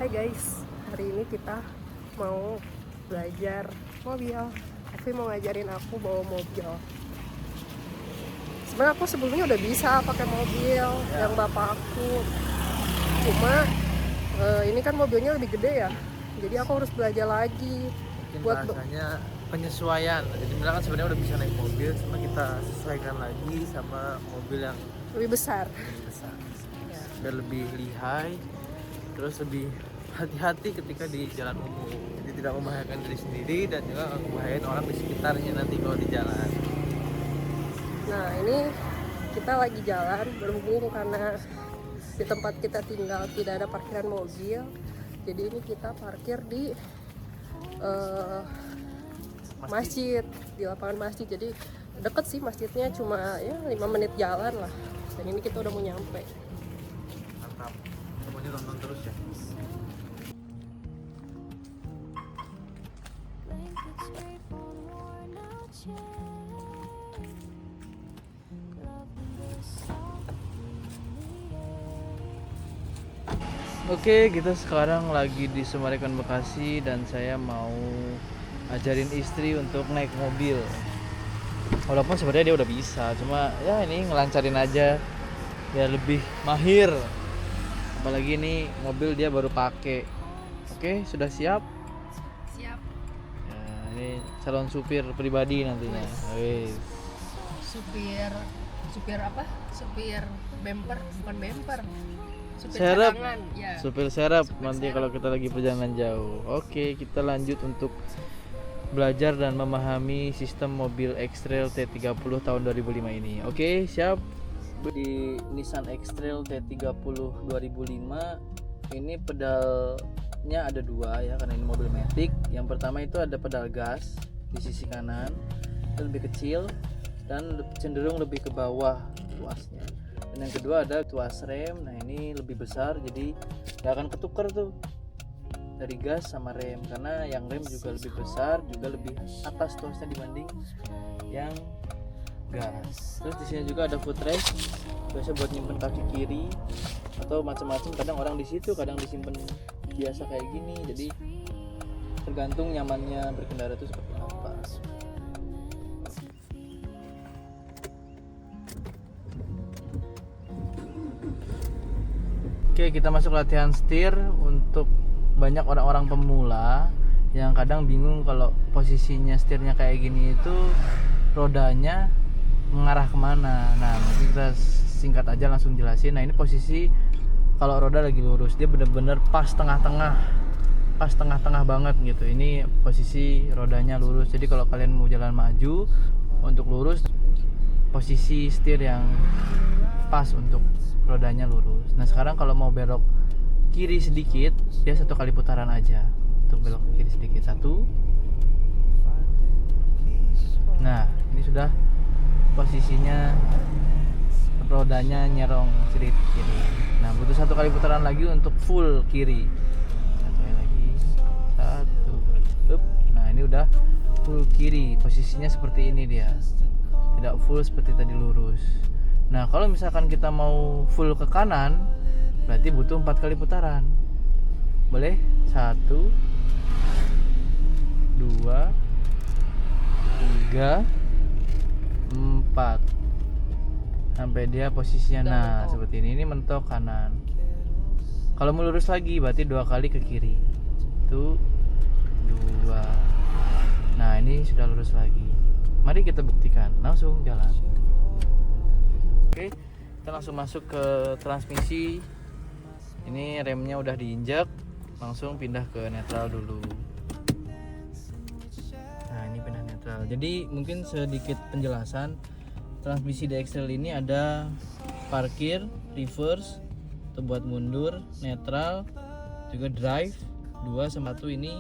Hai guys, hari ini kita mau belajar mobil. Tapi mau ngajarin aku bawa mobil. Sebenarnya aku sebelumnya udah bisa pakai mobil yang bapak aku. Cuma ini kan mobilnya lebih gede ya. Jadi aku harus belajar lagi. Mungkin Buat bahasanya penyesuaian. Jadi misalkan sebenarnya udah bisa naik mobil, cuma kita sesuaikan lagi sama mobil yang lebih besar. lebih besar, Ya. biar lebih lihai, terus lebih hati-hati ketika di jalan umum. Jadi tidak membahayakan diri sendiri dan juga nggak membahayakan orang di sekitarnya nanti kalau di jalan. Nah ini kita lagi jalan, berhubung karena di tempat kita tinggal tidak ada parkiran mobil. Jadi ini kita parkir di masjid, di lapangan masjid. Jadi deket sih masjidnya, cuma ya 5 menit jalan lah. Dan ini kita udah mau nyampe. Mantap. Semuanya tonton terus ya. Oke, kita sekarang lagi di Summarecon Bekasi dan saya mau ajarin istri untuk naik mobil. Walaupun sebenarnya dia udah bisa, cuma ya ini ngelancarin aja biar lebih mahir. Apalagi ini mobil dia baru pakai. Oke, sudah siap? Siap. Ya, ini calon supir pribadi nantinya. Wih. Supir apa? Supir bumper, bukan bumper. Supir Serep. cadangan, ya. Supir serap Supir nanti serep. kalau kita lagi perjalanan jauh. Oke, kita lanjut untuk belajar dan memahami sistem mobil X-Trail T30 tahun 2005 ini. Oke, siap? Di Nissan X-Trail T30 2005 ini pedalnya ada dua ya, karena ini mobil matic. Yang pertama itu ada pedal gas di sisi kanan, itu lebih kecil dan cenderung lebih ke bawah tuasnya. Dan yang kedua ada tuas rem. Nah ini lebih besar, jadi nggak akan ketukar tuh dari gas sama rem, karena yang rem juga lebih besar, juga lebih atas tuasnya dibanding yang gas. Terus di sini juga ada footrest, biasa buat nyimpen kaki kiri atau macam-macam. Kadang orang di situ, kadang disimpan biasa kayak gini. Jadi tergantung nyamannya berkendara itu seperti apa. Oke, kita masuk latihan setir. Untuk banyak orang-orang pemula yang kadang bingung kalau posisinya setirnya kayak gini itu rodanya mengarah kemana. Nah, mungkin kita singkat aja langsung jelasin. Nah, ini posisi kalau roda lagi lurus, dia bener-bener pas tengah-tengah banget gitu. Ini posisi rodanya lurus. Jadi kalau kalian mau jalan maju untuk lurus, posisi setir yang pas untuk rodanya lurus. Nah sekarang kalau mau belok kiri sedikit, dia 1 kali putaran aja untuk belok ke kiri sedikit. 1. Nah ini sudah posisinya rodanya nyerong sedikit kiri. Nah butuh 1 kali putaran lagi untuk full kiri. 1 kali lagi. 1. Nah ini udah full kiri. Posisinya seperti ini dia. Tidak full seperti tadi lurus. Nah kalau misalkan kita mau full ke kanan, berarti butuh 4 kali putaran. Boleh? 1 2 3 4 sampai dia posisinya Udah mentok. seperti ini. Ini mentok kanan. Kalau mau lurus lagi berarti 2 kali ke kiri. 1 2. Nah ini sudah lurus lagi. Mari kita buktikan. Langsung jalan. Oke, kita langsung masuk ke transmisi. Ini remnya udah diinjak, langsung pindah ke netral dulu. Nah ini pindah netral. Jadi mungkin sedikit penjelasan. Transmisi di X-Trail ini ada parkir, reverse, itu buat mundur, netral, juga drive. 2 sama 1 ini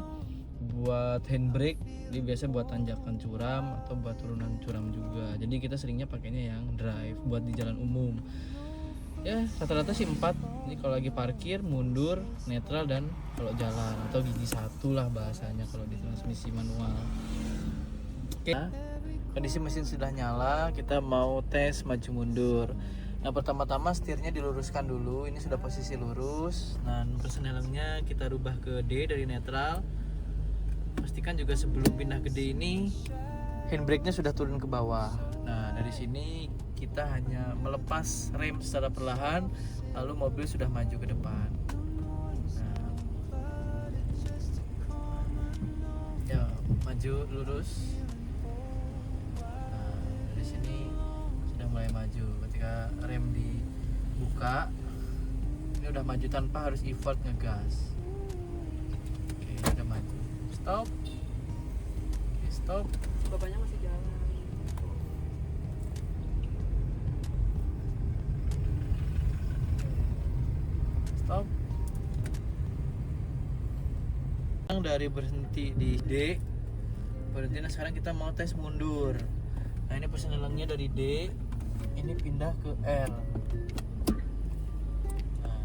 buat handbrake, jadi biasa buat tanjakan curam atau buat turunan curam juga. Jadi kita seringnya pakainya yang drive buat di jalan umum. Ya rata-rata sih 4. Ini kalau lagi parkir, mundur, netral, dan kalau jalan atau gigi 1 lah bahasanya kalau di transmisi manual. Oke. Kondisi mesin sudah nyala, kita mau tes maju mundur. Nah, pertama-tama setirnya diluruskan dulu. Ini sudah posisi lurus. Nah, persen helmnya kita rubah ke D dari netral. Pastikan juga sebelum pindah ke D ini handbrake-nya sudah turun ke bawah. Nah, dari sini kita hanya melepas rem secara perlahan, lalu mobil sudah maju ke depan. Nah, ya, maju lurus. Nah, dari sini sudah mulai maju. Ketika rem dibuka, ini udah maju tanpa harus effort ngegas. Oke, udah maju. Stop. Oke, stop. Bapaknya masih jalan. Stop. Dari berhenti di D, berhenti. Nah, sekarang kita mau tes mundur. Nah, ini persenelangnya dari D, ini pindah ke R. Nah,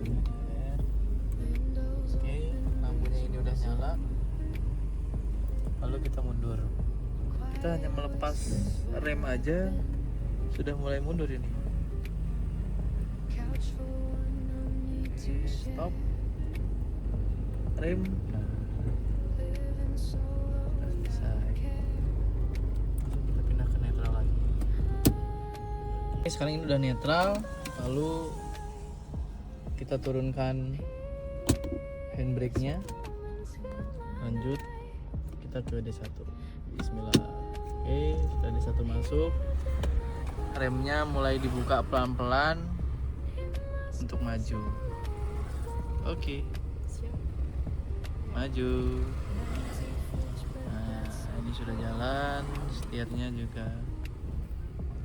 pindah ke R. Oke, lampunya ini udah nyala. Lalu kita mundur. Kita hanya melepas rem aja, sudah mulai mundur ini. Oke, stop. Rem. Nah, udah selesai. Langsung kita pindah ke netral lagi. Oke, sekarang ini udah netral. Lalu kita turunkan handbrake-nya. Lanjut kita ke D1. Bismillah. Oke, sudah D1 masuk. Remnya mulai dibuka pelan-pelan untuk maju. Oke. Maju. Nah, ini sudah jalan, setirnya juga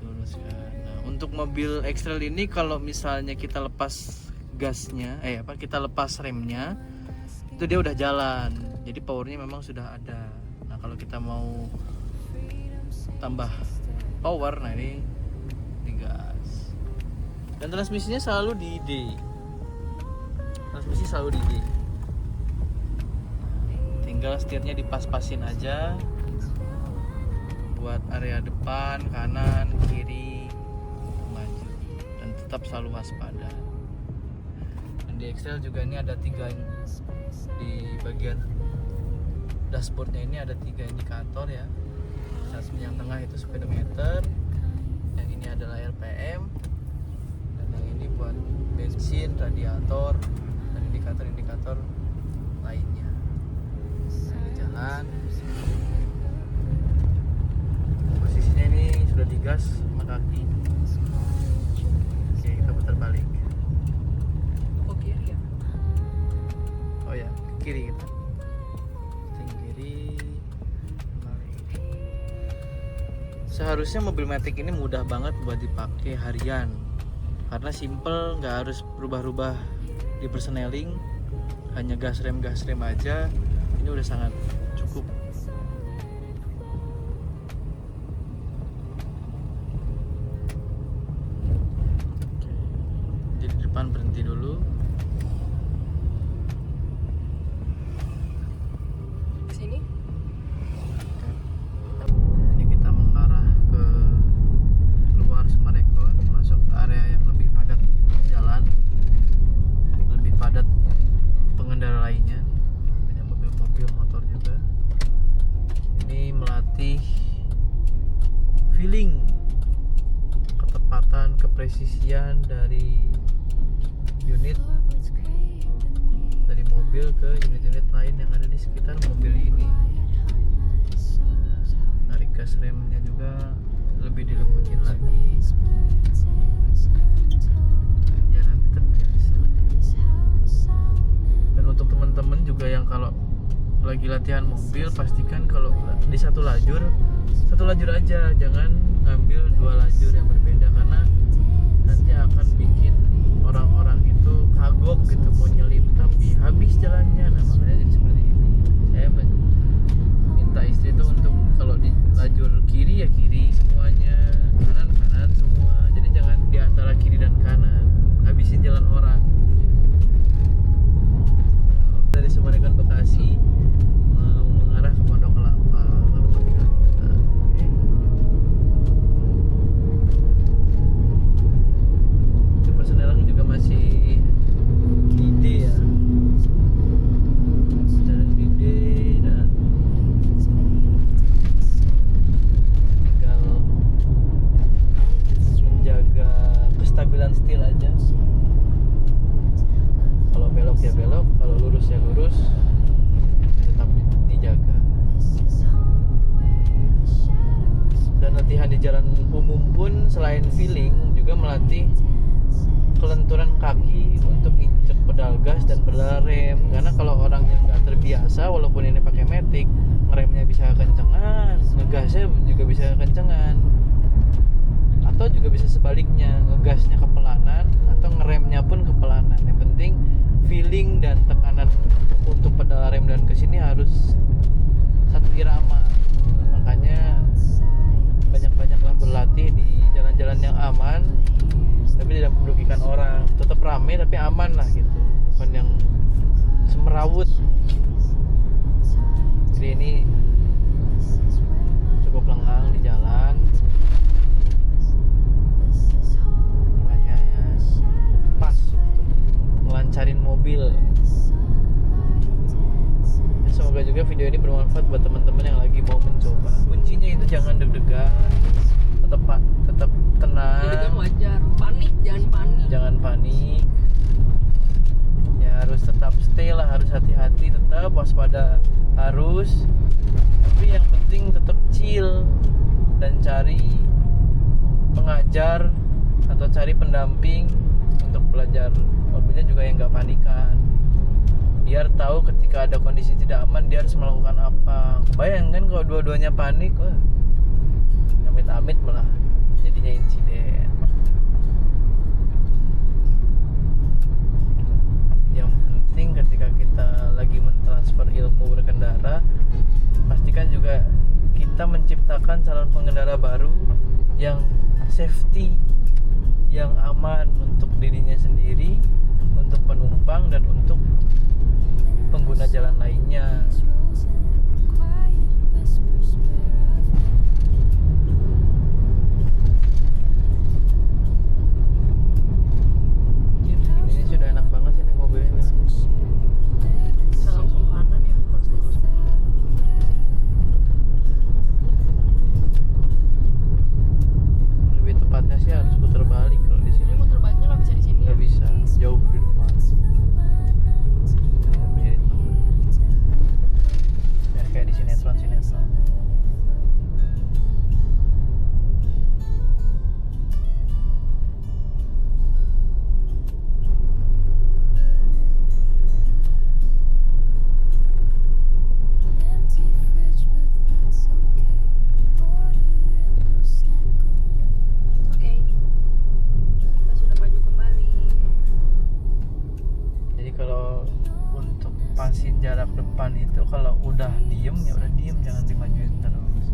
luruskan. Nah, untuk mobil X-Trail ini kalau misalnya kita lepas gasnya, kita lepas remnya, itu dia udah jalan. Jadi powernya memang sudah ada. Nah, kalau kita mau tambah power, nah ini digas. Dan transmisinya selalu di D. Transmisi selalu di D. Tinggal setirnya dipas-pasin aja buat area depan, kanan, kiri, maju, dan tetap selalu waspada. Dan di X-Trail juga ini ada 3 di bagian dashboardnya, ini ada 3 indikator ya. Satu yang tengah itu speedometer, yang ini adalah RPM, dan yang ini buat bensin, radiator, dan indikator-indikator lainnya. Jalan, posisinya ini sudah digas sama kaki. Oke, kita putar balik. Oh, kiri ya? Oh ya, ke kiri kita. Setting kiri, balik. Seharusnya mobil Matic ini mudah banget buat dipakai harian, karena simple, nggak harus berubah-ubah di persneling, hanya gas rem aja. Ini udah sangat cukup. Oke. Jadi di depan berhenti dulu. Sini. Oke. Ini kita mengarah ke luar Semarekon, masuk ke area yang lebih padat jalan, lebih padat pengendara lainnya. Mobil motor juga. Ini melatih feeling, ketepatan, kepresisian dari unit, dari mobil ke unit-unit lain yang ada di sekitar mobil ini. Narik gas remnya juga lebih dilembutin lagi ya, nanti terbiasa. Dan untuk teman-teman juga yang kalau lagi latihan mobil, pastikan kalau di satu lajur aja, jangan ngambil 2 lajur yang berbeda, karena nanti akan bikin orang-orang itu kagok gitu, mau nyelip tapi habis jalannya. Nah, makanya jadi seperti ini. Saya minta istri itu untuk kalau di lajur kiri ya kiri semuanya, kanan semua. Jadi jangan di antara kiri dan kanan, habisin jalan orang. Dari Semarekon Bekasi mau mengarah ke Pondok Kelapa, lalu pertigaan kita. Oke. harus tetap dijaga. Dan latihan di jalan umum pun selain feeling juga melatih kelenturan kaki untuk injek pedal gas dan pedal rem. Karena kalau orang yang nggak terbiasa, walaupun ini pakai matic, ngeremnya bisa kencengan, ngegasnya juga bisa kencengan, atau juga bisa sebaliknya, ngegasnya kepelanan atau ngeremnya pun kepelanan. Yang penting feeling dan tekanan untuk pedal rem dan kesini harus satu irama. Makanya banyak-banyaklah berlatih di jalan-jalan yang aman tapi tidak merugikan orang, tetap rame tapi aman lah gitu, bukan yang semerawut. Jadi ini cukup lengang di jalan, makanya pas untuk ngelancarin mobil. Ya, semoga juga video ini bermanfaat buat teman-teman yang lagi mau mencoba. Kuncinya itu jangan deg-degan, tetap tenang. Jadi kan wajar, jangan panik. Ya harus tetap stay lah, harus hati-hati, tetap waspada harus. Tapi yang penting tetap chill dan cari pengajar atau cari pendamping untuk belajar mobilnya juga yang nggak panikan. Biar tahu ketika ada kondisi tidak aman dia harus melakukan apa. Bayangkan kalau dua-duanya panik, amit-amit malah jadinya insiden. Yang penting ketika kita lagi mentransfer ilmu berkendara, pastikan juga kita menciptakan calon pengendara baru yang safety, yang aman untuk dirinya sendiri, untuk penumpang, dan untuk pengguna jalan lainnya. Ini sudah enak banget sih nih mobilnya. Bisa langsung kanan ya, harus lurus. Lebih tepatnya sih harus putar balik kalau di sini. Ini muter baliknya nggak bisa di sini. Nggak bisa, jauh di depan. Biar kayak di sinetron. Oke, kita sudah maju kembali. Jadi kalau untuk pasin jarak depan itu kalau udah diem ya udah diem, jangan dimajuin terus.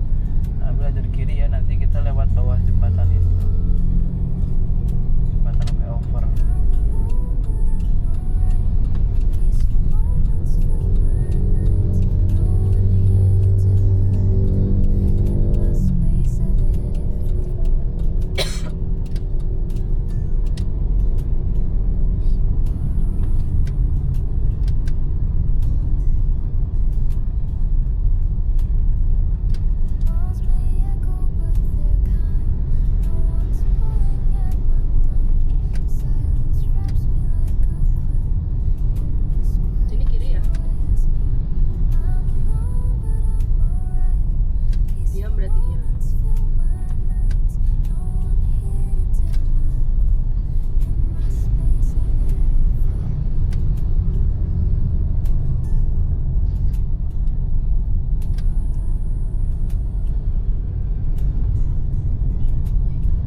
Nah, belajar kiri ya, nanti kita lewat bawah jembatan itu, jembatan flyover. Sini kiri ya? Diam berarti iya.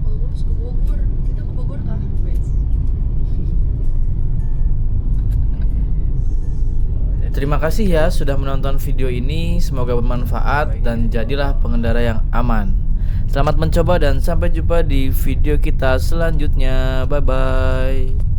Oh, harus ke Bogor. Kita ke Bogor kah? Wes. Terima kasih ya sudah menonton video ini, semoga bermanfaat dan jadilah pengendara yang aman. Selamat mencoba dan sampai jumpa di video kita selanjutnya. Bye bye.